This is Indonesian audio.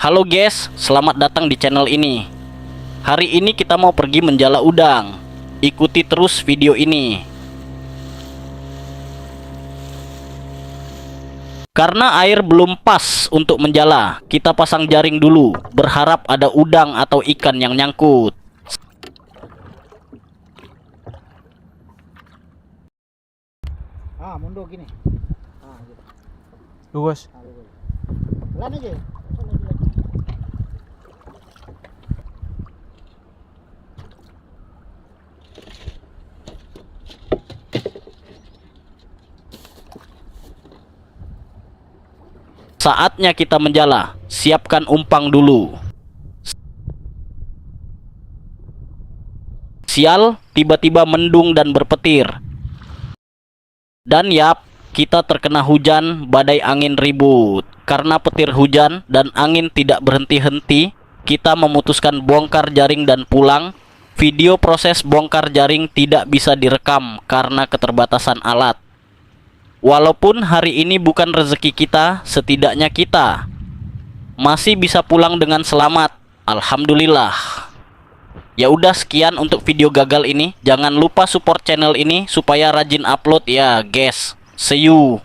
Halo guys, selamat datang di channel ini. Hari ini kita mau pergi menjala udang. Ikuti terus video ini. Karena air belum pas untuk menjala, kita pasang jaring dulu, berharap ada udang atau ikan yang nyangkut. Mundur gini. Gitu. Luas. Pelan aja. Saatnya kita menjala. Siapkan umpan dulu. Sial, tiba-tiba mendung dan berpetir. Dan yap, kita terkena hujan badai angin ribut. Karena petir hujan dan angin tidak berhenti-henti, kita memutuskan bongkar jaring dan pulang. Video proses bongkar jaring tidak bisa direkam karena keterbatasan alat. Walaupun hari ini bukan rezeki kita, setidaknya kita masih bisa pulang dengan selamat. Alhamdulillah. Ya udah, sekian untuk video gagal ini. Jangan lupa support channel ini supaya rajin upload ya guys. See you.